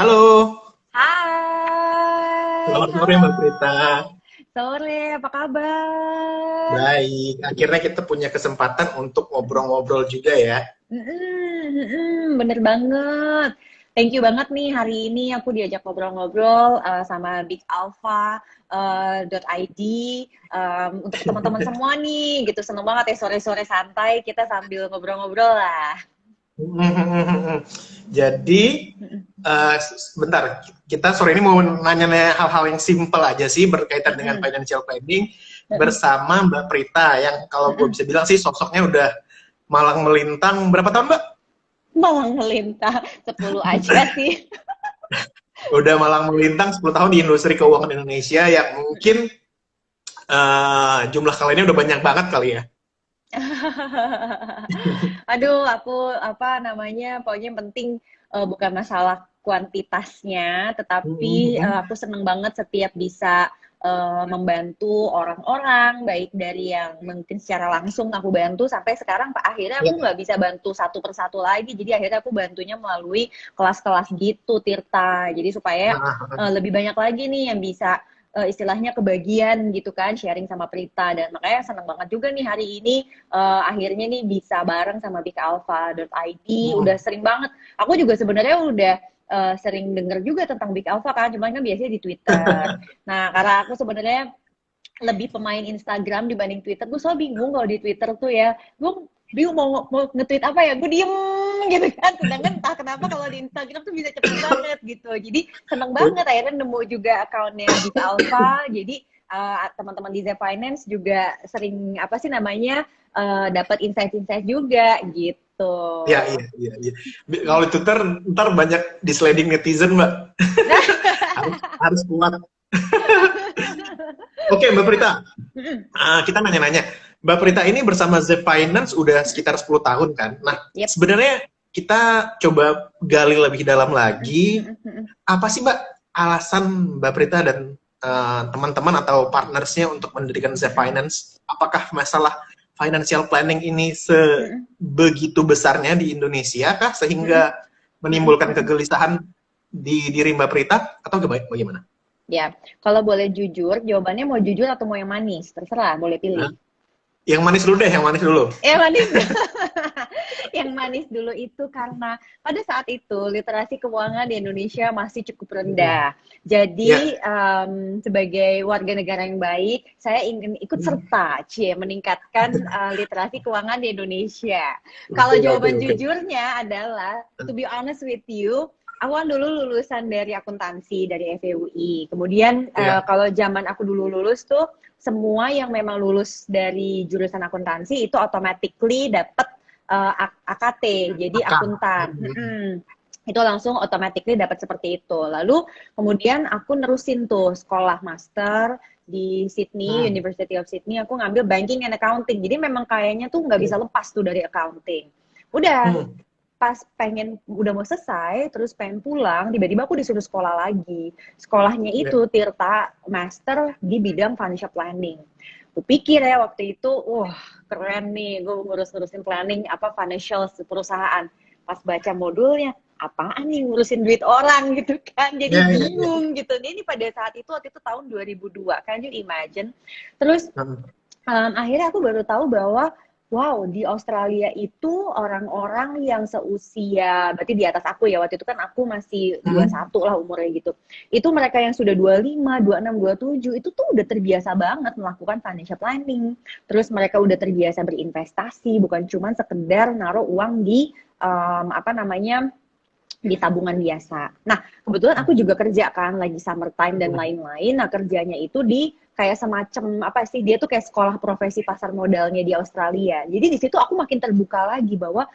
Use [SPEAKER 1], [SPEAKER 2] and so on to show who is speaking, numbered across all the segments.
[SPEAKER 1] Halo,
[SPEAKER 2] Hai,
[SPEAKER 1] selamat sore
[SPEAKER 2] halo.
[SPEAKER 1] Mbak Prita.
[SPEAKER 2] Sore, apa kabar?
[SPEAKER 1] Baik, akhirnya kita punya kesempatan untuk ngobrol-ngobrol juga ya.
[SPEAKER 2] Bener banget. Thank you banget nih hari ini aku diajak ngobrol-ngobrol sama Big Alpha .id untuk teman-teman semua nih gitu. Seneng banget ya sore-sore santai kita sambil ngobrol-ngobrol lah.
[SPEAKER 1] Jadi, sebentar, kita sore ini mau nanya hal-hal yang simple aja sih berkaitan dengan
[SPEAKER 2] Mm-mm.
[SPEAKER 1] financial planning
[SPEAKER 2] Mm-mm.
[SPEAKER 1] bersama Mbak Prita yang kalau gue
[SPEAKER 2] Mm-mm.
[SPEAKER 1] bisa bilang sih sosoknya udah malang melintang berapa tahun Mbak?
[SPEAKER 2] Malang melintang 10 aja sih.
[SPEAKER 1] Udah malang melintang 10 tahun di industri keuangan Indonesia yang mungkin jumlah kalinya udah banyak banget kali ya.
[SPEAKER 2] Aduh, aku apa namanya, pokoknya yang penting bukan masalah kuantitasnya, tetapi aku seneng banget setiap bisa membantu orang-orang, baik dari yang mungkin secara langsung aku bantu sampai sekarang Pak akhirnya
[SPEAKER 1] Ya.
[SPEAKER 2] aku nggak bisa bantu satu persatu lagi, jadi akhirnya aku bantunya melalui kelas-kelas gitu, Tirta. Jadi supaya lebih banyak lagi nih yang bisa istilahnya kebagian gitu kan, sharing sama Prita dan makanya seneng banget juga nih hari ini akhirnya nih bisa bareng sama bigalpha.id. Udah sering banget. Aku juga sebenarnya udah sering denger juga tentang Big Alpha kan, cuman kan biasanya di Twitter. Nah, karena aku sebenarnya lebih pemain Instagram dibanding Twitter, gue selalu bingung kalau di Twitter tuh ya, gue bingung mau nge-tweet apa ya, gue diem gitu kan, sedangkan entah kenapa kalau di Instagram tuh bisa cepet banget gitu, jadi seneng banget akhirnya nemu juga akunnya Big Alpha, jadi teman-teman di Z Finance juga sering apa sih namanya dapat insight-insight juga gitu.
[SPEAKER 1] Iya, iya, iya, iya. Kalau di Twitter ntar banyak di sliding netizen, Mbak. harus harus kuat. Oke, Mbak Prita, kita nanya-nanya. Mbak Prita ini bersama Z Finance udah sekitar 10 tahun kan? Nah,
[SPEAKER 2] Yep.
[SPEAKER 1] sebenarnya kita coba gali lebih dalam lagi. Apa sih, Mbak, alasan Mbak Prita dan teman-teman atau partnersnya untuk mendirikan Z Finance? Apakah masalah financial planning ini sebegitu besarnya di Indonesia kah sehingga menimbulkan kegelisahan di diri Mbak Prita atau bagaimana?
[SPEAKER 2] Ya, kalau boleh jujur, jawabannya mau jujur atau mau yang manis, terserah, boleh
[SPEAKER 1] Hah?
[SPEAKER 2] pilih.
[SPEAKER 1] Yang manis dulu deh, yang manis dulu.
[SPEAKER 2] Yang manis, yang manis dulu itu karena pada saat itu literasi keuangan di Indonesia masih cukup rendah.
[SPEAKER 1] Ya.
[SPEAKER 2] Jadi sebagai warga negara yang baik, saya ingin ikut serta, meningkatkan literasi keuangan di Indonesia. Kalau
[SPEAKER 1] Oke, oke,
[SPEAKER 2] jawaban
[SPEAKER 1] oke.
[SPEAKER 2] jujurnya adalah, to be honest with you, aku kan dulu lulusan dari akuntansi dari FEUI. Kemudian
[SPEAKER 1] Ya.
[SPEAKER 2] kalau zaman aku dulu lulus tuh semua yang memang lulus dari jurusan akuntansi itu automatically dapat AKT, jadi
[SPEAKER 1] Akang.
[SPEAKER 2] akuntan. Itu langsung automatically dapat seperti itu. Lalu kemudian aku nerusin tuh sekolah master di Sydney,
[SPEAKER 1] Hmm.
[SPEAKER 2] University of Sydney, aku ngambil banking and accounting. Jadi memang kayaknya tuh nggak bisa lepas tuh dari accounting. Udah,
[SPEAKER 1] Hmm.
[SPEAKER 2] pas pengen udah mau selesai terus pengen pulang tiba-tiba aku disuruh sekolah lagi, sekolahnya
[SPEAKER 1] Ya.
[SPEAKER 2] itu Tirta Master di bidang financial planning. Aku pikir ya waktu itu wah keren nih gue ngurus-ngurusin planning apa financial perusahaan, pas baca modulnya apaan nih ngurusin duit orang gitu kan, jadi
[SPEAKER 1] Ya, ya, ya.
[SPEAKER 2] bingung gitu. Ini pada saat itu waktu itu tahun 2002 kan, you imagine. Terus
[SPEAKER 1] Hmm.
[SPEAKER 2] akhirnya aku baru tahu bahwa wow, di Australia itu orang-orang yang seusia, berarti di atas aku ya, waktu itu kan aku masih 21 lah umurnya gitu. Itu mereka yang sudah 25, 26, 27, itu tuh udah terbiasa banget melakukan financial planning. Terus mereka udah terbiasa berinvestasi, bukan cuma sekedar naruh uang di, apa namanya, di tabungan biasa. Nah, kebetulan aku juga kerja kan lagi summertime dan lain-lain. Nah, kerjanya itu di kayak semacam apa sih? Dia tuh kayak sekolah profesi pasar modalnya di Australia. Jadi di situ aku makin terbuka lagi bahwa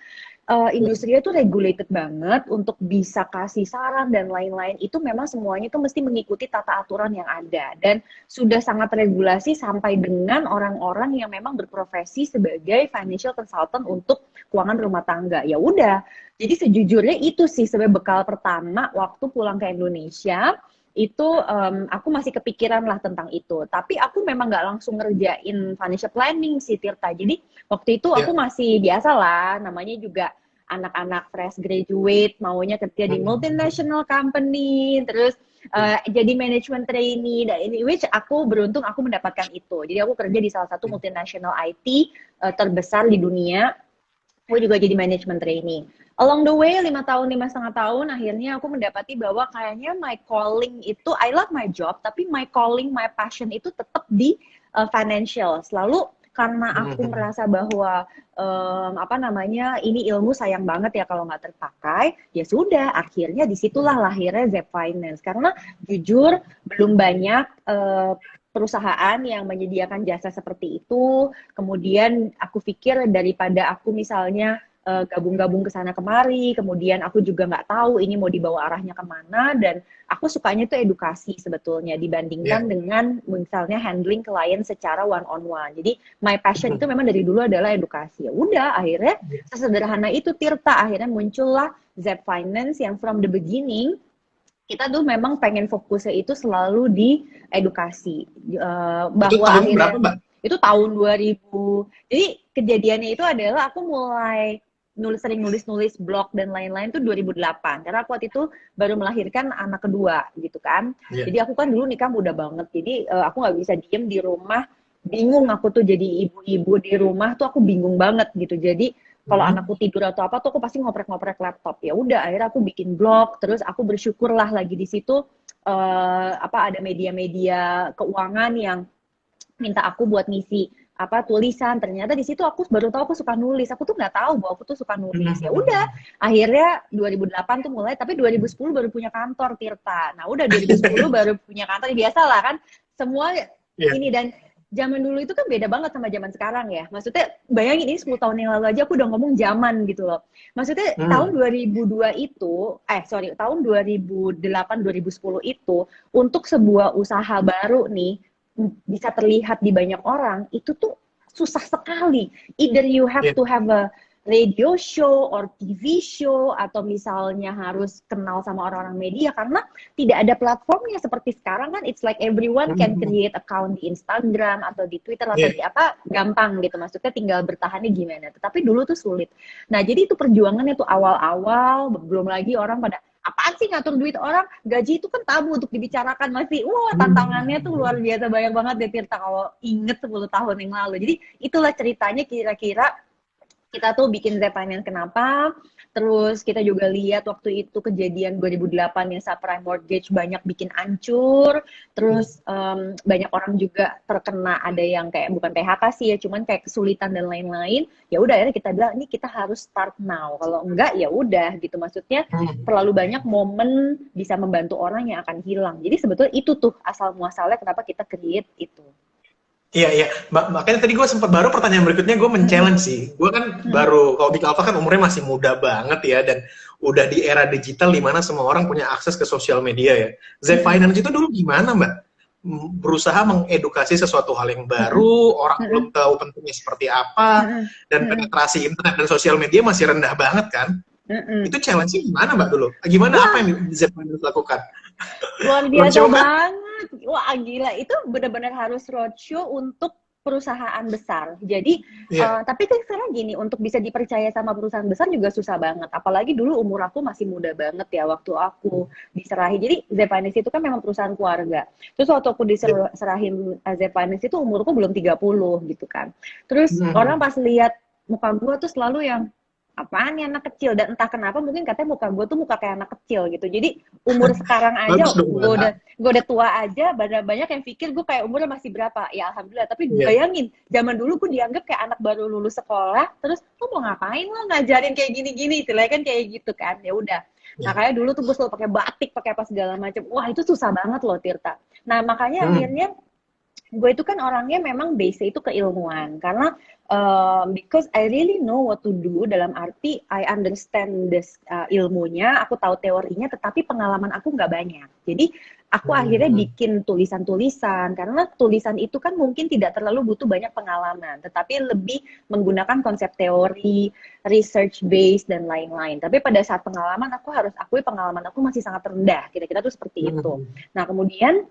[SPEAKER 2] industrinya tuh regulated banget untuk bisa kasih saran dan lain-lain. Itu memang semuanya tuh mesti mengikuti tata aturan yang ada dan sudah sangat regulasi sampai dengan orang-orang yang memang berprofesi sebagai financial consultant untuk keuangan rumah tangga. Ya udah, jadi sejujurnya itu sih sebenarnya bekal pertama waktu pulang ke Indonesia itu aku masih kepikiran lah tentang itu. Tapi aku memang nggak langsung ngerjain financial planning sih Tirta. Jadi waktu itu aku
[SPEAKER 1] Ya.
[SPEAKER 2] masih biasa lah, namanya juga anak-anak fresh graduate maunya kerja di multinational company, terus jadi management trainee, dan ini which aku beruntung aku mendapatkan itu. Jadi aku kerja di salah satu multinational IT terbesar di dunia. Aku juga jadi management trainee. Along the way, 5,5 tahun, akhirnya aku mendapati bahwa kayaknya my calling itu, I love my job, tapi my calling, my passion itu tetap di financial. Selalu karena aku merasa bahwa ini ilmu sayang banget ya kalau nggak terpakai, ya sudah, akhirnya disitulah lahirnya Zep Finance. Karena jujur belum banyak perusahaan yang menyediakan jasa seperti itu. Kemudian aku pikir daripada aku misalnya gabung-gabung ke sana kemari, kemudian aku juga nggak tahu ini mau dibawa arahnya kemana, dan aku sukanya itu edukasi sebetulnya dibandingkan dengan misalnya handling klien secara one on one. Jadi my passion itu memang dari dulu adalah edukasi. Ya udah, akhirnya sesederhana itu Tirta, akhirnya muncullah Zep Finance yang from the beginning kita tuh memang pengen fokusnya itu selalu di edukasi. Bahwa
[SPEAKER 1] Itu tahun
[SPEAKER 2] akhirnya
[SPEAKER 1] berapa, Mbak?
[SPEAKER 2] itu tahun 2000. Jadi kejadiannya itu adalah aku mulai sering nulis blog dan lain-lain tuh 2008. Karena aku waktu itu baru melahirkan anak kedua gitu kan. Jadi aku kan dulu nikah muda banget. Jadi aku nggak bisa diem di rumah, bingung aku tuh jadi ibu-ibu di rumah tuh aku bingung banget gitu. Jadi kalau anakku tidur atau apa tuh aku pasti ngoprek-ngoprek laptop. Ya udah, akhirnya aku bikin blog, terus aku bersyukurlah lagi di situ ada media-media keuangan yang minta aku buat ngisi tulisan. Ternyata di situ aku baru tahu aku suka nulis. Aku tuh nggak tahu bahwa aku tuh suka nulis. Ya udah, akhirnya 2008 tuh mulai, tapi 2010 baru punya kantor Tirta. Nah, udah 2010 baru punya kantor, biasalah kan. Semua ini, dan zaman dulu itu kan beda banget sama zaman sekarang ya. Maksudnya bayangin ini 10 tahun yang lalu aja aku udah ngomong zaman gitu loh. Maksudnya tahun 2002 itu, tahun 2008 2010 itu untuk sebuah usaha baru nih bisa terlihat di banyak orang itu tuh susah sekali. Either you have to have a radio show or TV show, atau misalnya harus kenal sama orang-orang media, karena tidak ada platformnya seperti sekarang kan. It's like everyone can create account di Instagram atau di Twitter atau di gampang gitu. Maksudnya tinggal bertahannya gimana. Tetapi dulu tuh sulit. Nah, jadi itu perjuangannya tuh awal-awal, belum lagi orang pada apaan sih ngatur duit orang, gaji itu kan tabu untuk dibicarakan, masih tantangannya tuh luar biasa, banyak banget deh Tirta kalau inget 10 tahun yang lalu. Jadi itulah ceritanya kira-kira kita tuh bikin Zep Finance kenapa. Terus kita juga lihat waktu itu kejadian 2008 yang subprime mortgage banyak bikin hancur. Terus banyak orang juga terkena, ada yang kayak bukan PHK sih ya, cuman kayak kesulitan dan lain-lain. Ya udah, akhirnya kita bilang ini kita harus start now. Kalau enggak ya udah gitu. Maksudnya terlalu banyak momen bisa membantu orang yang akan hilang. Jadi sebetulnya itu tuh asal muasalnya kenapa kita create itu.
[SPEAKER 1] Iya. Makanya tadi gue sempat, baru pertanyaan berikutnya gue men-challenge sih. Gue kan baru, kalau Big Alpha kan umurnya masih muda banget ya, dan udah di era digital di mana semua orang punya akses ke sosial media ya. Zep Finance itu dulu gimana, Mbak? Berusaha mengedukasi sesuatu hal yang baru, orang belum tahu pentingnya seperti apa, dan penetrasi internet dan sosial media masih rendah banget kan? Itu challenge-nya gimana, Mbak, dulu? Gimana, apa yang Zep Finance lakukan?
[SPEAKER 2] Luar biasa banget. Wah, gila. Itu benar-benar harus roadshow untuk perusahaan besar. Jadi, tapi kan sekarang gini, untuk bisa dipercaya sama perusahaan besar juga susah banget. Apalagi dulu umur aku masih muda banget ya waktu aku diserahi. Jadi, Zep Finance itu kan memang perusahaan keluarga. Terus waktu aku diserahin Zep Finance itu umurku belum 30 gitu kan. Terus orang pas lihat muka gue tuh selalu yang apaan nih anak kecil, dan entah kenapa mungkin katanya muka gue tuh muka kayak anak kecil gitu. Jadi umur sekarang aja gue udah tua aja, banyak yang pikir gue kayak umurnya masih berapa. Ya alhamdulillah, tapi bayangin zaman dulu gue dianggap kayak anak baru lulus sekolah, terus lo mau ngapain lo ngajarin kayak gini-gini, istilahnya kan kayak gitu kan. Ya udah, makanya dulu tuh gue selalu pakai batik, pakai apa segala macam. Wah, itu susah banget loh Tirta. Nah, makanya akhirnya gue itu kan orangnya memang base itu keilmuan, karena because I really know what to do, dalam arti I understand this ilmunya, aku tahu teorinya, tetapi pengalaman aku nggak banyak. Jadi aku akhirnya bikin tulisan-tulisan, karena tulisan itu kan mungkin tidak terlalu butuh banyak pengalaman, tetapi lebih menggunakan konsep teori, research base dan lain-lain. Tapi pada saat pengalaman, aku harus akui pengalaman aku masih sangat rendah, kira-kira tuh seperti itu. Nah kemudian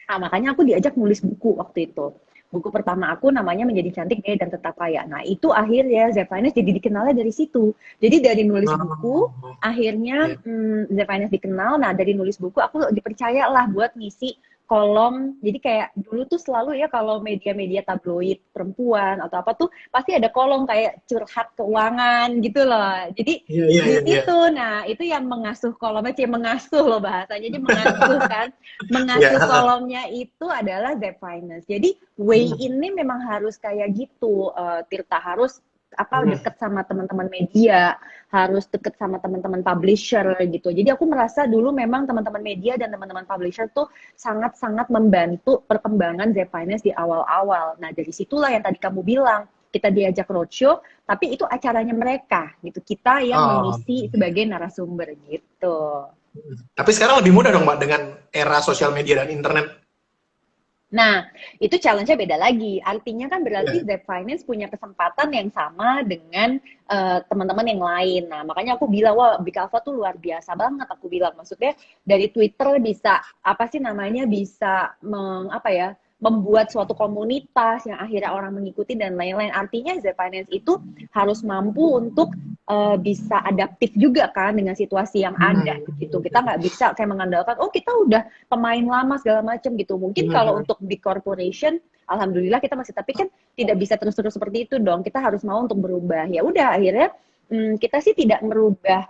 [SPEAKER 2] makanya aku diajak nulis buku waktu itu. Buku pertama aku namanya Menjadi Cantik, Gaya, dan Tetap Kaya. Nah, itu akhirnya Z Finance jadi dikenalnya dari situ. Jadi dari nulis buku,
[SPEAKER 1] Oh,
[SPEAKER 2] akhirnya
[SPEAKER 1] ya.
[SPEAKER 2] Z Finance dikenal. Nah, dari nulis buku, aku dipercaya lah buat ngisi kolom. Jadi kayak dulu tuh selalu ya kalau media-media tabloid perempuan atau apa tuh pasti ada kolom kayak curhat keuangan gitu loh. Jadi
[SPEAKER 1] Iya, iya,
[SPEAKER 2] di
[SPEAKER 1] iya, iya.
[SPEAKER 2] situ, nah itu yang mengasuh kolomnya, mengasuh loh bahasanya, jadi mengasuh kan,
[SPEAKER 1] Iya,
[SPEAKER 2] mengasuh kolomnya itu adalah Zep Finance. Jadi way
[SPEAKER 1] hmm,
[SPEAKER 2] ini memang harus kayak gitu, Tirta harus apa
[SPEAKER 1] hmm.
[SPEAKER 2] deket sama teman-teman media, harus deket sama teman-teman publisher gitu. Jadi aku merasa dulu memang teman-teman media dan teman-teman publisher tuh sangat-sangat membantu perkembangan Zep Finance di awal-awal. Nah dari situlah yang tadi kamu bilang, kita diajak roadshow, tapi itu acaranya mereka gitu. Kita yang
[SPEAKER 1] Oh,
[SPEAKER 2] mengisi
[SPEAKER 1] iya.
[SPEAKER 2] sebagai narasumber gitu.
[SPEAKER 1] Tapi sekarang lebih mudah dong, Mbak, dengan era sosial media dan internet.
[SPEAKER 2] Nah, itu challenge-nya beda lagi. Artinya kan berarti
[SPEAKER 1] Iya.
[SPEAKER 2] Zep Finance punya kesempatan yang sama dengan teman-teman yang lain. Nah, makanya aku bilang, wah, Big Alpha tuh luar biasa banget. Aku bilang, maksudnya dari Twitter bisa, apa sih namanya, bisa apa ya, membuat suatu komunitas yang akhirnya orang mengikuti dan lain-lain. Artinya Zep Finance itu harus mampu untuk bisa adaptif juga kan dengan situasi yang ada gitu. Kita nggak bisa kayak mengandalkan, oh kita udah pemain lama segala macam gitu. Mungkin kalau untuk big corporation, alhamdulillah kita masih, tapi kan tidak bisa terus-terus seperti itu dong. Kita harus mau untuk berubah. Ya udah akhirnya kita sih tidak merubah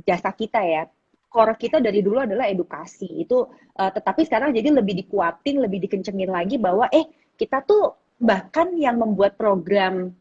[SPEAKER 2] jasa kita ya. Core kita dari dulu adalah edukasi. Itu tetapi sekarang jadi lebih dikuatin, lebih dikencengin lagi bahwa kita tuh bahkan yang membuat program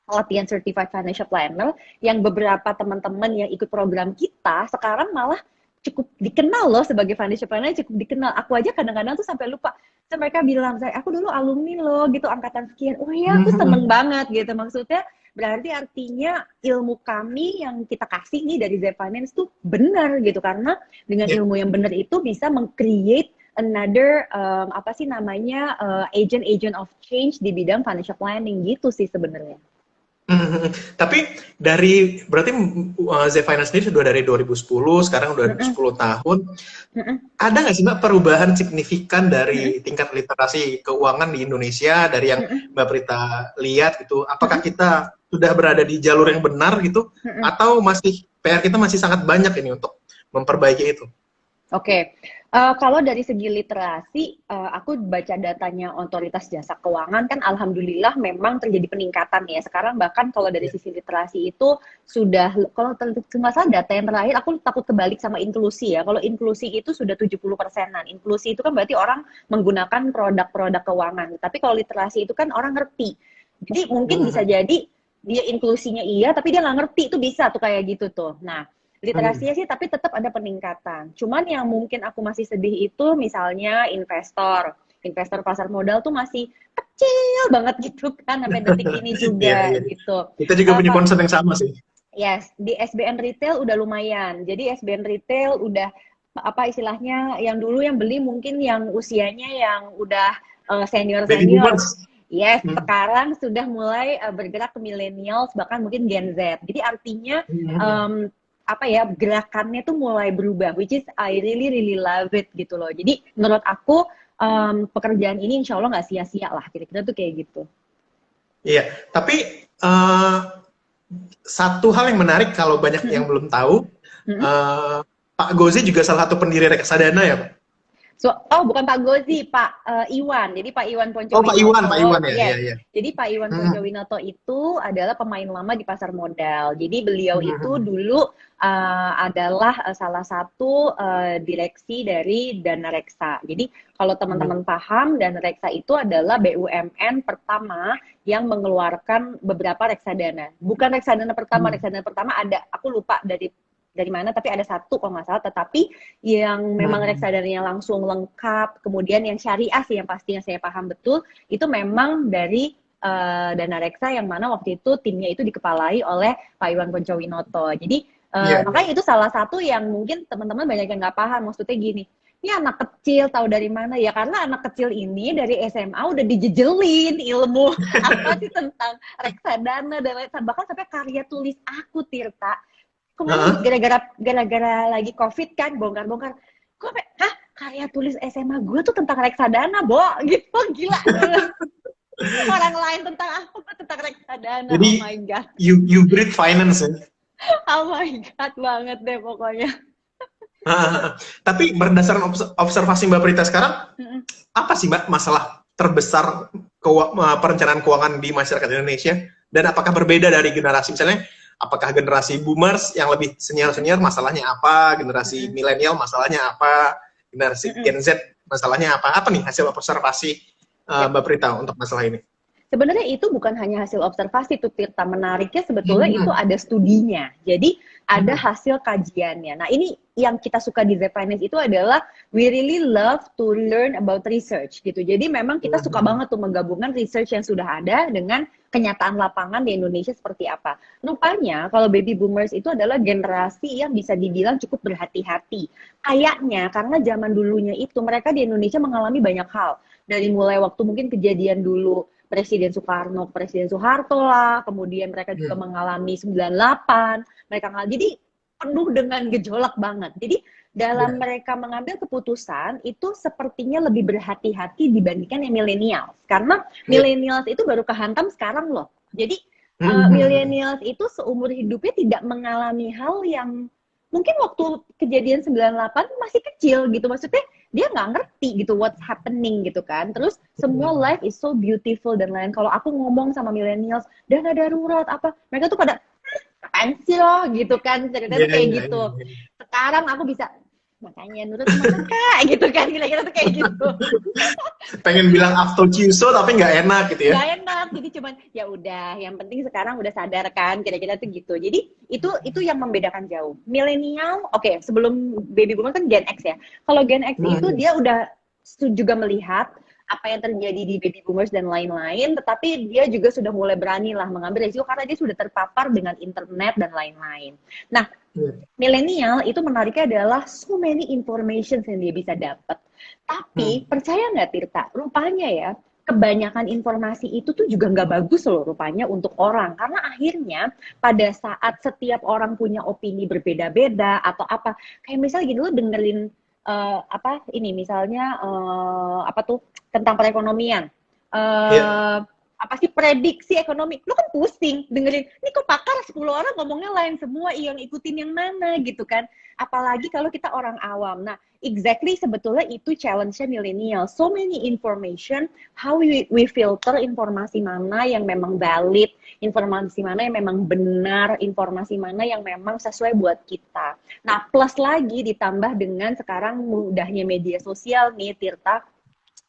[SPEAKER 2] latihan Certified Financial Planner yang beberapa teman-teman yang ikut program kita sekarang malah cukup dikenal loh sebagai financial planner, cukup dikenal. Aku aja kadang-kadang tuh sampai lupa. So, mereka bilang, saya aku dulu alumni loh gitu, angkatan sekian. Oh ya, aku seneng banget gitu. Maksudnya berarti artinya ilmu kami yang kita kasih nih dari Zep Finance tuh benar gitu, karena dengan
[SPEAKER 1] Ya.
[SPEAKER 2] ilmu yang benar itu bisa meng-create another apa sih namanya agent of change di bidang financial planning gitu sih sebenarnya.
[SPEAKER 1] Tapi dari berarti Z Finance sendiri sudah dari 2010, sekarang udah
[SPEAKER 2] Mm-mm,
[SPEAKER 1] 10 tahun.
[SPEAKER 2] mm-mm,
[SPEAKER 1] Ada nggak sih, Mbak, perubahan signifikan
[SPEAKER 2] mm-mm,
[SPEAKER 1] dari tingkat literasi keuangan di Indonesia dari yang
[SPEAKER 2] mm-mm,
[SPEAKER 1] Mbak Prita lihat gitu? Apakah
[SPEAKER 2] mm-mm,
[SPEAKER 1] kita sudah berada di jalur yang benar gitu,
[SPEAKER 2] mm-mm.
[SPEAKER 1] atau masih PR kita masih sangat banyak ini untuk memperbaiki itu?
[SPEAKER 2] Oke, kalau dari segi literasi, aku baca datanya Otoritas Jasa Keuangan kan, alhamdulillah memang terjadi peningkatan ya. Sekarang bahkan kalau dari
[SPEAKER 1] Ya.
[SPEAKER 2] sisi literasi itu sudah, kalau nggak salah data yang terakhir, aku takut kebalik sama inklusi ya. Kalau inklusi itu sudah 70%-an. Inklusi itu kan berarti orang menggunakan produk-produk keuangan. Tapi kalau literasi itu kan orang ngerti. Jadi mungkin bisa
[SPEAKER 1] Hmm.
[SPEAKER 2] jadi dia inklusinya iya, tapi dia nggak ngerti, itu bisa tuh kayak gitu tuh. Nah, literasinya sih tapi tetap ada peningkatan. Cuman yang mungkin aku masih sedih itu misalnya investor. Investor pasar modal tuh masih kecil banget gitu kan sampai detik ini
[SPEAKER 1] Iya,
[SPEAKER 2] juga
[SPEAKER 1] iya.
[SPEAKER 2] gitu.
[SPEAKER 1] Kita juga punya concern yang sama sih.
[SPEAKER 2] Yes, di SBN retail udah lumayan. Jadi SBN retail udah apa istilahnya, yang dulu yang beli mungkin yang usianya yang udah
[SPEAKER 1] Baby
[SPEAKER 2] senior-senior.
[SPEAKER 1] boomers.
[SPEAKER 2] Yes,
[SPEAKER 1] Hmm.
[SPEAKER 2] sekarang sudah mulai bergerak ke millennials, bahkan mungkin Gen Z. Jadi artinya
[SPEAKER 1] Hmm.
[SPEAKER 2] apa ya, gerakannya tuh mulai berubah, which is I really really love it gitu loh. Jadi menurut aku pekerjaan ini insya Allah nggak sia-sia lah, kira-kira tuh kayak gitu.
[SPEAKER 1] Iya, tapi eh, satu hal yang menarik kalau banyak yang
[SPEAKER 2] Mm-mm.
[SPEAKER 1] belum tahu,
[SPEAKER 2] Mm-mm.
[SPEAKER 1] eh, Pak Gozi juga salah satu pendiri Reksadana ya, Pak?
[SPEAKER 2] So, oh bukan Pak Gozi, Pak Iwan. Jadi Pak Iwan
[SPEAKER 1] Oh, Pak
[SPEAKER 2] Poncowinoto,
[SPEAKER 1] Iwan ya, iya,
[SPEAKER 2] yes.
[SPEAKER 1] iya.
[SPEAKER 2] Jadi Pak Iwan
[SPEAKER 1] Hmm.
[SPEAKER 2] Poncowinoto itu adalah pemain lama di pasar modal. Jadi beliau itu
[SPEAKER 1] Hmm.
[SPEAKER 2] dulu adalah salah satu direksi dari Dana Reksa. Jadi kalau
[SPEAKER 1] Hmm.
[SPEAKER 2] teman-teman paham, Dana Reksa itu adalah BUMN pertama yang mengeluarkan beberapa reksadana. Bukan
[SPEAKER 1] Hmm.
[SPEAKER 2] reksadana pertama ada, aku lupa dari mana, tapi ada satu kalau nggak salah, tetapi yang memang
[SPEAKER 1] Hmm.
[SPEAKER 2] reksadananya langsung lengkap, kemudian yang syariah sih yang pastinya saya paham betul, itu memang dari Dana Reksa, yang mana waktu itu timnya itu dikepalai oleh Pak Iwan Poncowinoto. Jadi
[SPEAKER 1] Iya, iya.
[SPEAKER 2] makanya itu salah satu yang mungkin teman-teman banyak yang nggak paham, maksudnya gini, ini anak kecil tahu dari mana ya, karena anak kecil ini dari SMA udah dijejelin ilmu apa sih tentang reksadana dan lain, bahkan sampai karya tulis aku, Tirta, kemarin
[SPEAKER 1] Heeh.
[SPEAKER 2] gara-gara lagi COVID kan, bongkar-bongkar. Kok hah? karya tulis SMA gue tuh tentang reksadana, Bo, gitu, gila. Orang lain tentang apa, gue tentang reksadana.
[SPEAKER 1] Jadi,
[SPEAKER 2] oh my god,
[SPEAKER 1] you breathe finance ya.
[SPEAKER 2] oh my god banget deh pokoknya.
[SPEAKER 1] Tapi berdasarkan observasi Mbak Prita sekarang, apa sih Mbak masalah terbesar perencanaan keuangan di masyarakat Indonesia? Dan apakah berbeda dari generasi, misalnya, apakah generasi boomers yang lebih senior-senior masalahnya apa, generasi milenial masalahnya apa, generasi Gen Z masalahnya apa? Apa nih hasil observasi Mbak Prita untuk masalah ini?
[SPEAKER 2] Sebenarnya itu bukan hanya hasil observasi tuh Tirta, menariknya sebetulnya itu ada studinya. Jadi ada hasil kajiannya. Nah, ini yang kita suka di The Finance itu adalah we really love to learn about research gitu. Jadi memang kita suka banget tuh menggabungkan research yang sudah ada dengan kenyataan lapangan di Indonesia seperti apa. Rupanya kalau baby boomers itu adalah generasi yang bisa dibilang cukup berhati-hati. Kayaknya karena zaman dulunya itu mereka di Indonesia mengalami banyak hal. Dari mulai waktu mungkin kejadian dulu Presiden Soekarno, Presiden Soeharto lah, kemudian mereka juga mengalami 98, mereka jadi penuh dengan gejolak banget. Jadi dalam mereka mengambil keputusan itu sepertinya lebih berhati-hati dibandingkan yang milenial. Karena milenials itu baru kehantam sekarang loh. Jadi milenials itu seumur hidupnya tidak mengalami hal yang mungkin waktu kejadian 98 masih kecil gitu. Maksudnya dia nggak ngerti gitu what's happening gitu kan. Terus semua life is so beautiful dan lain. Kalau aku ngomong sama millennials dana darurat apa, mereka tuh pada apaan sih lo gitu kan, ceritanya kayak gitu. Sekarang aku bisa makanya nurut sama kakak gitu kan, kira-kira tuh kayak gitu.
[SPEAKER 1] Pengen bilang after Chuso tapi nggak enak gitu ya?
[SPEAKER 2] Nggak enak, jadi cuman ya udah, yang penting sekarang udah sadar kan, kira-kira tuh gitu. Jadi itu yang membedakan jauh. Milenial, oke, sebelum baby boomer kan Gen X ya. Kalau Gen X itu dia udah juga melihat apa yang terjadi di baby boomers dan lain-lain, tetapi dia juga sudah mulai berani lah mengambil risiko karena dia sudah terpapar dengan internet dan lain-lain. Nah, milenial itu menariknya adalah so many information yang dia bisa dapat. Tapi percaya nggak Tirta, rupanya ya kebanyakan informasi itu tuh juga nggak bagus loh rupanya untuk orang. Karena akhirnya pada saat setiap orang punya opini berbeda-beda atau apa, kayak misalnya gini, lo dengerin apa ini misalnya apa tuh tentang perekonomian, apa sih prediksi ekonomi, lu kan pusing dengerin, ini kok pakar 10 orang ngomongnya lain semua, yang ikutin yang mana gitu kan, apalagi kalau kita orang awam. Nah, exactly sebetulnya itu challenge-nya milenial, so many information, how we filter informasi mana yang memang valid, informasi mana yang memang benar, informasi mana yang memang sesuai buat kita. Nah, plus lagi ditambah dengan sekarang mudahnya media sosial nih Tirta,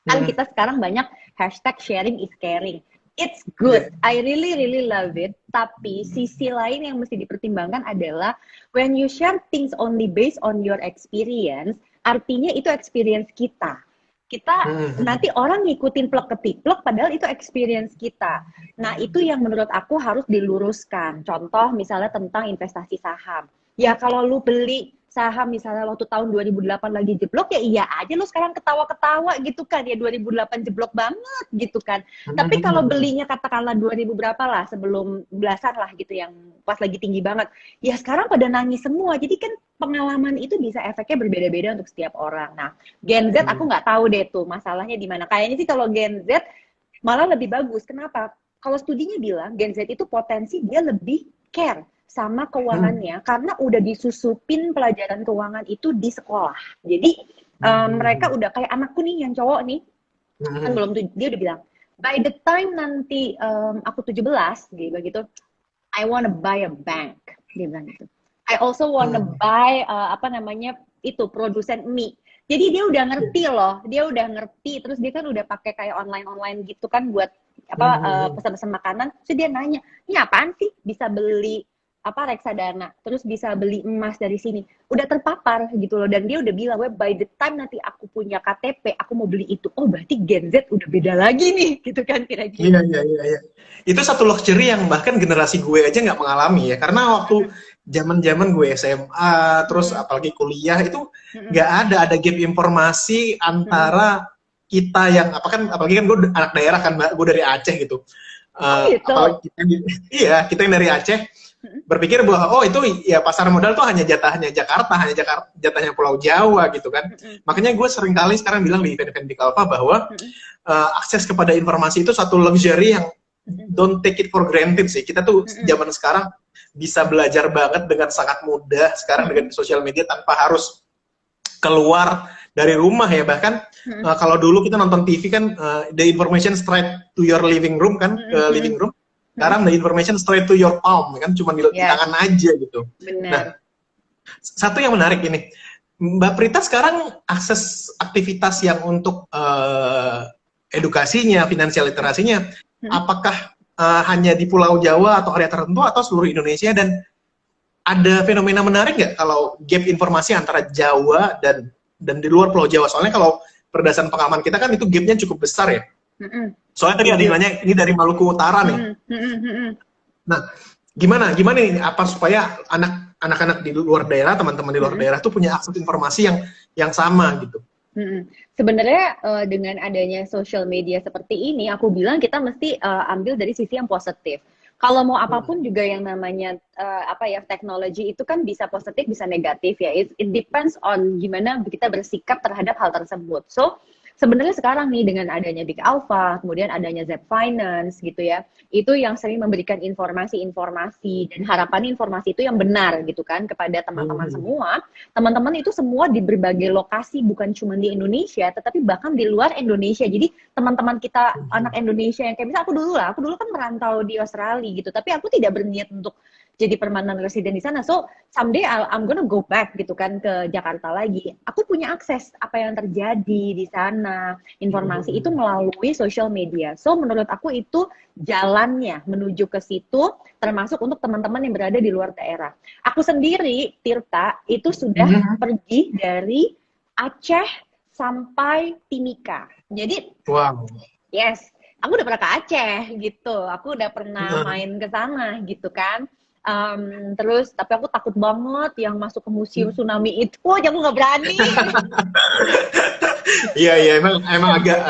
[SPEAKER 2] kan kita sekarang banyak hashtag sharing is caring. It's good, I really love it. Tapi sisi lain yang mesti dipertimbangkan adalah when you share things only based on your experience, artinya itu experience kita. Kita nanti orang ngikutin plek-ketiplek padahal itu experience kita. Nah, itu yang menurut aku harus diluruskan. Contoh misalnya tentang investasi saham. Ya kalau lu beli saham misalnya waktu tahun 2008 lagi jeblok, ya iya aja lu sekarang ketawa-ketawa gitu kan, ya 2008 jeblok banget gitu kan. Tapi kalau belinya katakanlah 2000 berapa lah, sebelum belasan lah gitu, yang pas lagi tinggi banget, ya sekarang pada nangis semua. Jadi kan pengalaman itu bisa efeknya berbeda-beda untuk setiap orang. Nah, Gen Z aku nggak tahu deh tuh masalahnya di mana. Kayaknya sih kalau Gen Z malah lebih bagus. Kenapa? Kalau studinya bilang Gen Z itu potensi dia lebih care sama keuangannya karena udah disusupin pelajaran keuangan itu di sekolah. Jadi mereka udah kayak anakku nih yang cowok nih, kan belum, dia udah bilang by the time nanti aku 17 gitu, I wanna buy a bank, dia bilang gitu. I also wanna buy apa namanya itu produsen mie. Jadi dia udah ngerti loh, dia udah ngerti, terus dia kan udah pakai kayak online gitu kan buat apa pesan-pesan makanan. Terus dia nanya, ini apaan sih bisa beli apa reksadana, terus bisa beli emas dari sini, udah terpapar gitu loh. Dan dia udah bilang, by the time nanti aku punya KTP, aku mau beli itu. Oh berarti Gen Z udah beda lagi nih, gitu kan kira-kira.
[SPEAKER 1] Iya. Itu satu luxury yang bahkan generasi gue aja nggak mengalami ya, karena waktu zaman gue SMA, terus apalagi kuliah itu nggak ada gap informasi antara kita yang apa kan, apalagi kan gue anak daerah kan, gue dari Aceh gitu.
[SPEAKER 2] Gitu.
[SPEAKER 1] Apalagi kita yang dari Aceh. berpikir bahwa oh itu ya pasar modal tuh hanya jatahnya Jakarta, jatahnya Pulau Jawa gitu kan. Makanya gue sering kali sekarang bilang di event-event Big Alpha bahwa akses kepada informasi itu satu luxury yang don't take it for granted sih. Kita tuh zaman sekarang bisa belajar banget dengan sangat mudah sekarang dengan sosial media tanpa harus keluar dari rumah ya. Bahkan kalau dulu kita nonton TV kan the information straight to your living room kan, ke living room. Sekarang the information straight to your palm kan, cuma di tangan aja gitu.
[SPEAKER 2] Benar.
[SPEAKER 1] Nah, satu yang menarik ini, Mbak Prita sekarang akses aktivitas yang untuk edukasinya, finansial literasinya, apakah hanya di Pulau Jawa atau area tertentu atau seluruh Indonesia, dan ada fenomena menarik nggak kalau gap informasi antara Jawa dan di luar Pulau Jawa? Soalnya kalau berdasarkan pengalaman kita kan itu gapnya cukup besar ya. Soalnya tadi ada yang nanya ini dari Maluku Utara nih. Nah, gimana nih apa supaya anak-anak di luar daerah, teman-teman di luar daerah tuh punya akses informasi yang sama gitu?
[SPEAKER 2] Sebenarnya dengan adanya social media seperti ini, aku bilang kita mesti ambil dari sisi yang positif. Kalau mau apapun juga yang namanya teknologi itu kan bisa positif, bisa negatif ya. It depends on gimana kita bersikap terhadap hal tersebut. So sebenarnya sekarang nih dengan adanya Big Alpha, kemudian adanya Zep Finance gitu ya, itu yang sering memberikan informasi-informasi dan harapan informasi itu yang benar gitu kan kepada teman-teman semua. Teman-teman itu semua di berbagai lokasi, bukan cuma di Indonesia, tetapi bahkan di luar Indonesia. Jadi teman-teman kita anak Indonesia yang kayak misalnya aku dulu kan merantau di Australia gitu, tapi aku tidak berniat untuk jadi permanent resident di sana. So someday I'm gonna go back gitu kan ke Jakarta lagi. Aku punya akses apa yang terjadi di sana, informasi itu melalui social media. So menurut aku itu jalannya menuju ke situ, termasuk untuk teman-teman yang berada di luar daerah. Aku sendiri, Tirta, itu sudah pergi dari Aceh sampai Timika. Jadi, yes, aku udah pernah ke Aceh gitu. Aku udah pernah main ke sana gitu kan. Terus tapi aku takut banget yang masuk ke museum tsunami itu aja, aku nggak berani.
[SPEAKER 1] Iya emang agak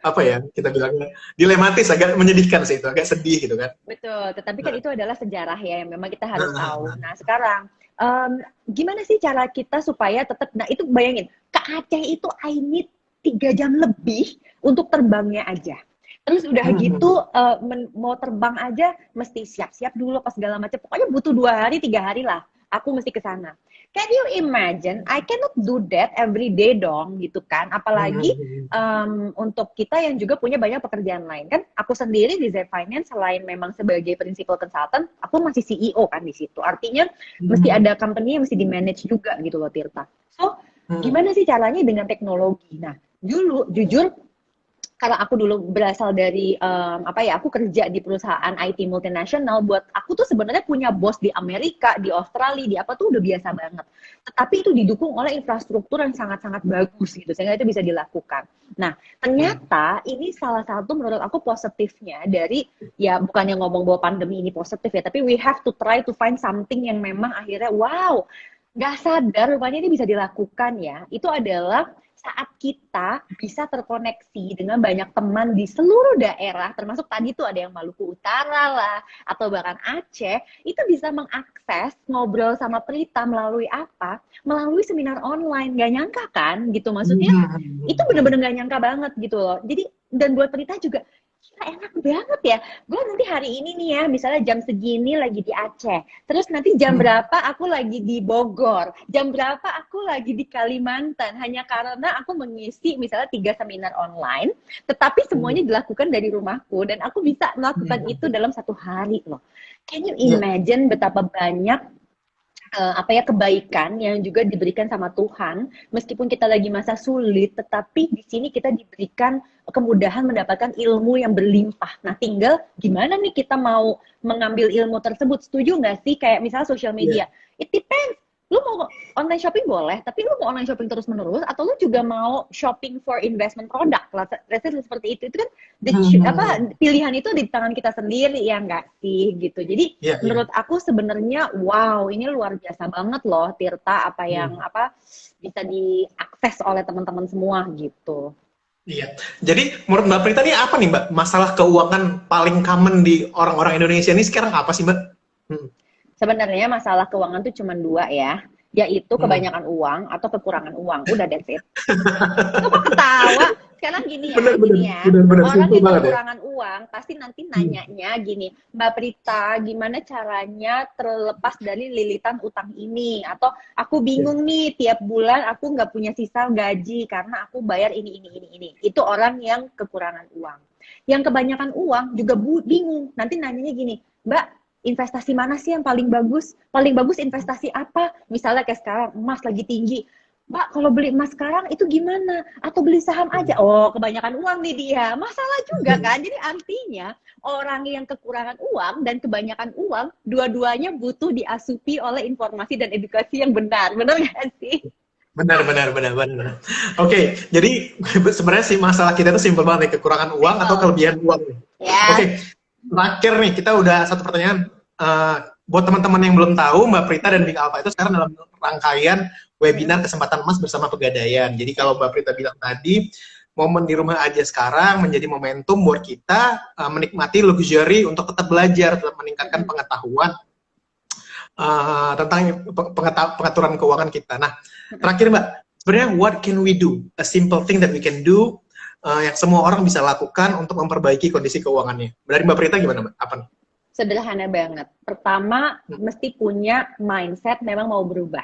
[SPEAKER 1] apa ya kita bilangnya dilematis, agak menyedihkan sih itu, agak sedih gitu kan.
[SPEAKER 2] Betul, tetapi kan itu adalah sejarah ya yang memang kita harus tahu. Nah sekarang gimana sih cara kita supaya tetap, nah itu bayangin ke Aceh itu I need 3 jam lebih untuk terbangnya aja. Terus udah gitu mau terbang aja mesti siap-siap dulu pas segala macam. Pokoknya butuh 2 hari 3 hari lah. Aku mesti ke sana. Can you imagine? I cannot do that every day dong, gitu kan? Apalagi untuk kita yang juga punya banyak pekerjaan lain kan. Aku sendiri di Zep Finance selain memang sebagai principal consultant, aku masih CEO kan di situ. Artinya mesti ada company yang mesti di manage juga gitu loh, Tirta. So gimana sih caranya dengan teknologi? Nah dulu jujur, karena aku dulu berasal dari aku kerja di perusahaan IT multinasional, buat aku tuh sebenarnya punya bos di Amerika, di Australia, di apa tuh udah biasa banget. Tetapi itu didukung oleh infrastruktur yang sangat-sangat bagus gitu, sehingga itu bisa dilakukan. Nah, ternyata ini salah satu menurut aku positifnya dari, ya bukannya ngomong bahwa pandemi ini positif ya, tapi we have to try to find something yang memang akhirnya wow, nggak sadar rupanya ini bisa dilakukan ya. Itu adalah saat kita bisa terkoneksi dengan banyak teman di seluruh daerah, termasuk tadi tuh ada yang Maluku Utara lah, atau bahkan Aceh, itu bisa mengakses ngobrol sama Prita melalui apa? Melalui seminar online. Gak nyangka kan gitu, maksudnya itu bener-bener gak nyangka banget gitu loh. Jadi, dan buat Prita juga, enak banget ya, gue nanti hari ini nih ya, misalnya jam segini lagi di Aceh, terus nanti jam berapa aku lagi di Bogor, jam berapa aku lagi di Kalimantan, hanya karena aku mengisi misalnya 3 seminar online, tetapi semuanya dilakukan dari rumahku, dan aku bisa melakukan itu dalam 1 hari loh. Can you imagine betapa banyak kebaikan yang juga diberikan sama Tuhan, meskipun kita lagi masa sulit, tetapi di sini kita diberikan kemudahan mendapatkan ilmu yang berlimpah. Nah, tinggal gimana nih kita mau mengambil ilmu tersebut. Setuju nggak sih? Kayak misalnya social media. It depends. Lu mau online shopping boleh, tapi lu mau online shopping terus-menerus, atau lu juga mau shopping for investment product, let's seperti itu kan pilihan itu di tangan kita sendiri, ya nggak sih gitu. Jadi menurut aku sebenarnya wow, ini luar biasa banget loh Tirta, apa yang bisa diakses oleh teman-teman semua gitu.
[SPEAKER 1] Iya. Jadi menurut Mbak Prita nih apa nih Mbak masalah keuangan paling common di orang-orang Indonesia ini sekarang apa sih Mbak? Hmm.
[SPEAKER 2] Sebenarnya masalah keuangan tuh cuma dua ya, yaitu
[SPEAKER 1] Hmm.
[SPEAKER 2] kebanyakan uang atau kekurangan uang. Udah, that's it. Lo kok ketawa? Sekarang
[SPEAKER 1] Bener bener
[SPEAKER 2] gini ya.
[SPEAKER 1] bener bener
[SPEAKER 2] Orang
[SPEAKER 1] simpel
[SPEAKER 2] yang
[SPEAKER 1] banget ya.
[SPEAKER 2] kekurangan uang pasti nanti
[SPEAKER 1] Hmm.
[SPEAKER 2] nanyanya gini, Mbak Prita, gimana caranya terlepas dari lilitan utang ini? Atau aku
[SPEAKER 1] Iya.
[SPEAKER 2] bingung nih, tiap bulan aku nggak punya sisa gaji karena aku bayar ini. Itu orang yang kekurangan uang. Yang kebanyakan uang juga bingung. Nanti nanyanya gini, Mbak, investasi mana sih yang paling bagus? Paling bagus investasi apa? Misalnya kayak sekarang emas lagi tinggi. Mbak, kalau beli emas sekarang itu gimana? Atau beli saham aja? Oh, kebanyakan uang nih dia. Masalah juga kan? Jadi artinya orang yang kekurangan uang dan kebanyakan uang, dua-duanya butuh diasupi oleh informasi dan edukasi yang benar. Benar nggak sih?
[SPEAKER 1] Benar, benar, benar, benar. Oke, jadi sebenarnya sih masalah kita itu simpel banget nih, kekurangan uang atau
[SPEAKER 2] Simple.
[SPEAKER 1] kelebihan uang nih.
[SPEAKER 2] Ya.
[SPEAKER 1] Oke, terakhir nih kita udah satu pertanyaan. Buat teman-teman yang belum tahu, Mbak Prita dan Big Alpha itu sekarang dalam rangkaian webinar kesempatan emas bersama pegadaian. Jadi kalau Mbak Prita bilang tadi, momen di rumah aja sekarang menjadi momentum buat kita menikmati luxury untuk tetap belajar, tetap meningkatkan pengetahuan tentang pengaturan keuangan kita. Nah, terakhir Mbak, sebenarnya what can we do? A simple thing that we can do yang semua orang bisa lakukan untuk memperbaiki kondisi keuangannya. Dari Mbak Prita gimana Mbak? Apa nih?
[SPEAKER 2] Sederhana banget. Pertama, mesti punya mindset memang mau berubah.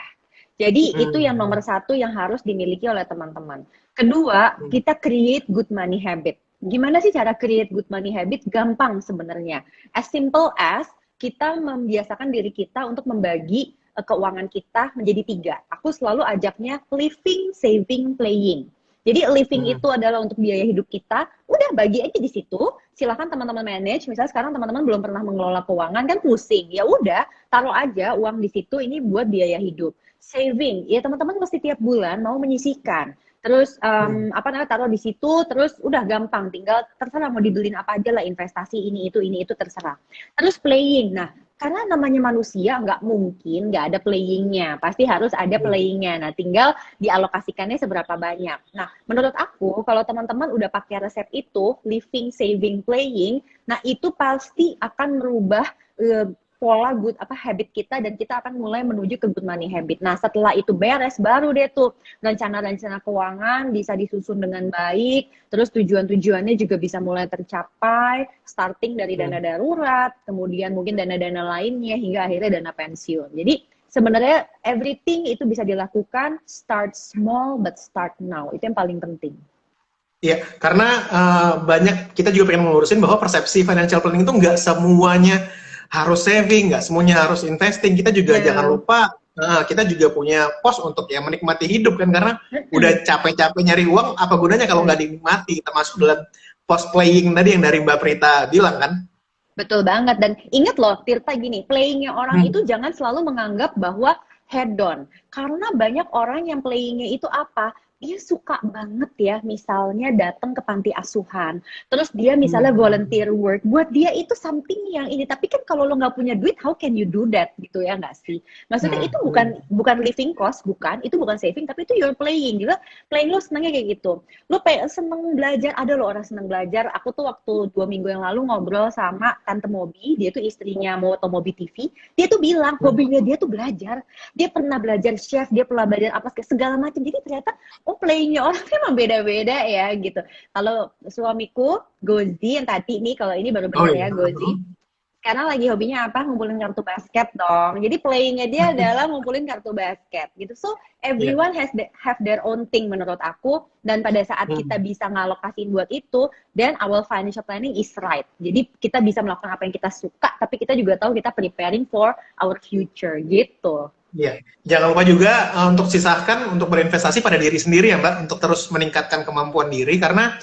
[SPEAKER 2] Jadi itu yang nomor satu yang harus dimiliki oleh teman-teman. Kedua, kita create good money habit. Gimana sih cara create good money habit? Gampang sebenarnya. As simple as kita membiasakan diri kita untuk membagi keuangan kita menjadi tiga. Aku selalu ajaknya living, saving, playing. Jadi living itu adalah untuk biaya hidup kita, udah bagi aja di situ. Silahkan teman-teman manage. Misalnya sekarang teman-teman belum pernah mengelola keuangan kan pusing. Ya udah, taruh aja uang di situ ini buat biaya hidup. Saving, ya teman-teman mesti tiap bulan mau menyisihkan. Terus apa namanya taruh di situ, terus udah gampang, tinggal terserah mau dibeliin apa aja lah investasi ini itu terserah. Terus playing, nah karena namanya manusia nggak mungkin nggak ada playingnya, pasti harus ada playingnya. Nah tinggal dialokasikannya seberapa banyak. Nah menurut aku kalau teman-teman udah pakai resep itu, living, saving, playing, nah itu pasti akan merubah pola good habit kita dan kita akan mulai menuju ke good money habit. Nah, setelah itu beres baru deh tuh rencana-rencana keuangan bisa disusun dengan baik, terus tujuan-tujuannya juga bisa mulai tercapai, starting dari dana darurat, kemudian mungkin dana-dana lainnya hingga akhirnya dana pensiun. Jadi sebenarnya everything itu bisa dilakukan start small but start now. Itu yang paling penting.
[SPEAKER 1] Iya, karena banyak kita juga pengen melurusin bahwa persepsi financial planning itu nggak semuanya harus saving, nggak semuanya harus investing. Kita juga jangan lupa kita juga punya pos untuk ya menikmati hidup kan, karena udah capek-capek nyari uang, apa gunanya kalau nggak dinikmati, termasuk dalam pos playing tadi yang dari Mbak Prita bilang kan.
[SPEAKER 2] Betul banget. Dan ingat loh, Tirta gini, playingnya orang itu jangan selalu menganggap bahwa head on. Karena banyak orang yang playingnya itu apa? Dia suka banget ya, misalnya datang ke panti asuhan. Terus dia misalnya volunteer work. Buat dia itu something yang ini. Tapi kan kalau lo nggak punya duit, how can you do that? Gitu ya nggak sih? Maksudnya itu bukan living cost, bukan. Itu bukan saving, tapi itu you're playing. Juga playing lo senangnya kayak gitu. Lo seneng belajar, ada loh orang seneng belajar. Aku tuh waktu 2 minggu yang lalu ngobrol sama Tante Mobi, dia tuh istrinya Moto Mobi TV. Dia tuh bilang, hobinya dia tuh belajar. Dia pernah belajar chef, dia pernah belajar apa segala macam. Jadi ternyata oh playingnya orang memang beda-beda ya gitu. Kalau suamiku Gozi yang tadi nih, kalau ini baru benar ya Gozi. Sekarang lagi hobinya apa? Ngumpulin kartu basket dong. Jadi playingnya dia adalah ngumpulin kartu basket gitu. So everyone have their own thing menurut aku. Dan pada saat kita bisa ngalokasiin buat itu, then our financial planning is right. Jadi kita bisa melakukan apa yang kita suka, tapi kita juga tahu kita preparing for our future gitu.
[SPEAKER 1] Iya, jangan lupa juga untuk sisahkan untuk berinvestasi pada diri sendiri ya Mbak, untuk terus meningkatkan kemampuan diri karena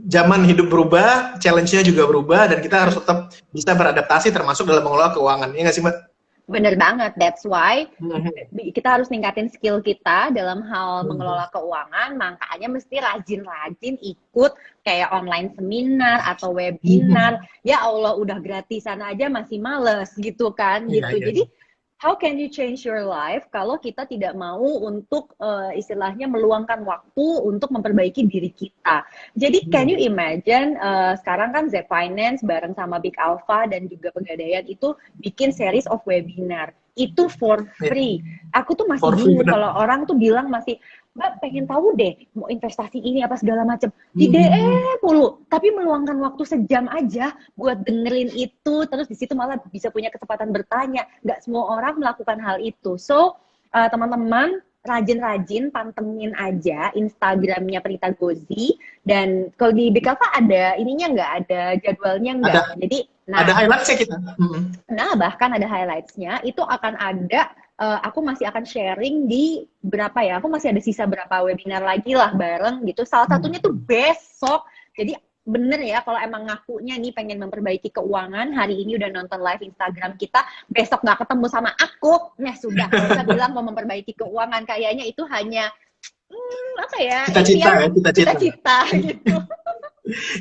[SPEAKER 1] zaman hidup berubah, challenge-nya juga berubah dan kita harus tetap bisa beradaptasi termasuk dalam mengelola keuangan. Iya nggak sih Mbak?
[SPEAKER 2] Bener banget, that's why kita harus ningkatin skill kita dalam hal mengelola keuangan, makanya mesti rajin-rajin ikut kayak online seminar atau webinar. Ya Allah, udah gratisan aja masih males gitu kan, gitu. Jadi how can you change your life kalau kita tidak mau untuk istilahnya meluangkan waktu untuk memperbaiki diri kita. Jadi can you imagine sekarang kan Zep Finance bareng sama Big Alpha dan juga Pegadaian itu bikin series of webinar. Itu for free. Aku tuh masih bingung kalau orang tuh bilang masih, Mbak pengen tahu deh mau investasi ini apa segala macam. Di DM mulu, tapi meluangkan waktu sejam aja buat dengerin itu, terus di situ malah bisa punya kesempatan bertanya. Nggak semua orang melakukan hal itu. So, teman-teman rajin-rajin pantengin aja Instagramnya Prita Gozi, dan kalau di Big Alpha ada ininya nggak, ada jadwalnya nggak? Jadi
[SPEAKER 1] ada highlightsnya kita.
[SPEAKER 2] Nah, bahkan ada highlightsnya itu akan ada. Aku masih akan sharing di berapa ya? Aku masih ada sisa berapa webinar lagi lah bareng gitu. Salah satunya tuh besok. Jadi bener ya, kalau emang ngakunya nih pengen memperbaiki keuangan, hari ini udah nonton live Instagram kita, besok nggak ketemu sama aku, nah sudah, kita bilang mau memperbaiki keuangan, kayaknya itu hanya apa ya, cita-cita gitu.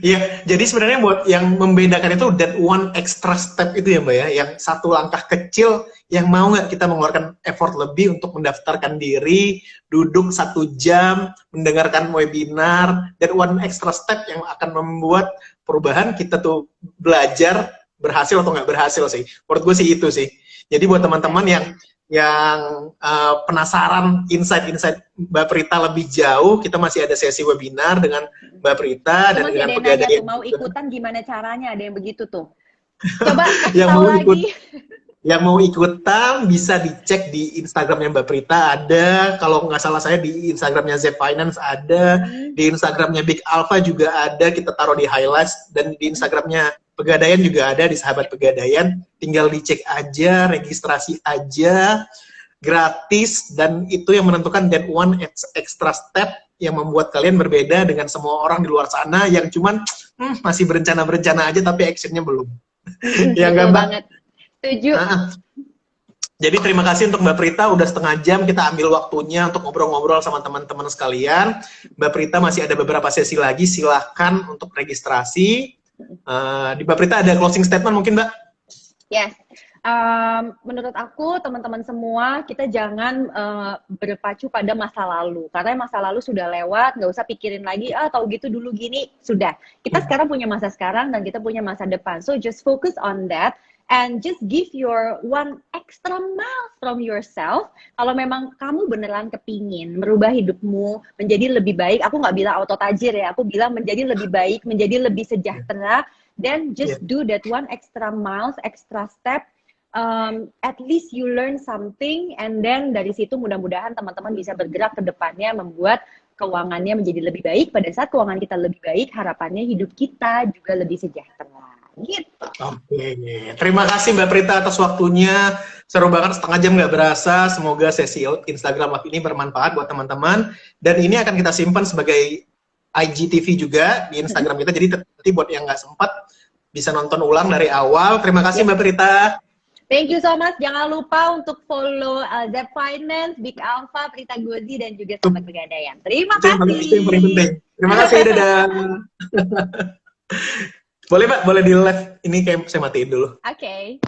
[SPEAKER 1] Iya, jadi sebenarnya buat yang membedakan itu that one extra step itu ya Mbak ya, yang satu langkah kecil yang mau nggak kita mengeluarkan effort lebih untuk mendaftarkan diri, duduk 1 jam, mendengarkan webinar, that one extra step yang akan membuat perubahan kita tuh belajar berhasil atau nggak berhasil sih. Menurut gue sih itu sih. Jadi buat teman-teman yang penasaran insight-insight Mbak Prita lebih jauh, kita masih ada sesi webinar dengan Mbak Prita dan dengan Pegadaian.
[SPEAKER 2] Mau ikutan gimana caranya? Ada yang begitu tuh. Coba
[SPEAKER 1] yang
[SPEAKER 2] mau lagi.
[SPEAKER 1] Yang mau ikutan bisa dicek di Instagramnya Mbak Prita ada, kalau nggak salah saya di Instagramnya Zep Finance ada, di Instagramnya Big Alpha juga ada, kita taruh di highlights, dan di Instagramnya Pegadaian juga ada, di Sahabat Pegadaian, tinggal dicek aja, registrasi aja, gratis, dan itu yang menentukan that one extra step yang membuat kalian berbeda dengan semua orang di luar sana yang cuman masih berencana-berencana aja tapi actionnya belum. Ya nggak Mbak?
[SPEAKER 2] Setuju.
[SPEAKER 1] Jadi terima kasih untuk Mbak Prita, udah 1/2 jam kita ambil waktunya untuk ngobrol-ngobrol sama teman-teman sekalian. Mbak Prita masih ada beberapa sesi lagi, silahkan untuk registrasi. Di Mbak Prita ada closing statement mungkin Mbak?
[SPEAKER 2] Yes. Menurut aku teman-teman semua kita jangan berpacu pada masa lalu, karena masa lalu sudah lewat, nggak usah pikirin lagi tahu gitu dulu gini, sudah. Kita sekarang punya masa sekarang dan kita punya masa depan, so just focus on that and just give your one extra mile from yourself. Kalau memang kamu beneran kepingin merubah hidupmu menjadi lebih baik, aku nggak bilang auto tajir ya, aku bilang menjadi lebih baik, menjadi lebih sejahtera, then just do that one extra miles, extra step. At least you learn something, and then dari situ mudah-mudahan teman-teman bisa bergerak ke depannya membuat keuangannya menjadi lebih baik. Pada saat keuangan kita lebih baik, harapannya hidup kita juga lebih sejahtera. Gitu.
[SPEAKER 1] Oke, terima kasih Mbak Prita atas waktunya. Seru banget, 1/2 jam nggak berasa. Semoga sesi Instagram Live ini bermanfaat buat teman-teman. Dan ini akan kita simpan sebagai IGTV juga di Instagram kita. Jadi nanti buat yang nggak sempat bisa nonton ulang dari awal. Terima kasih Mbak Prita.
[SPEAKER 2] Thank you so much. Jangan lupa untuk follow Zep Finance, Big Alpha, Prita Gozi, dan juga Sahabat Pegadaian. Terima kasih.
[SPEAKER 1] Itu yang paling penting. Terima kasih, dadah. Boleh Mbak, boleh di live ini kayak saya matiin dulu.
[SPEAKER 2] Oke.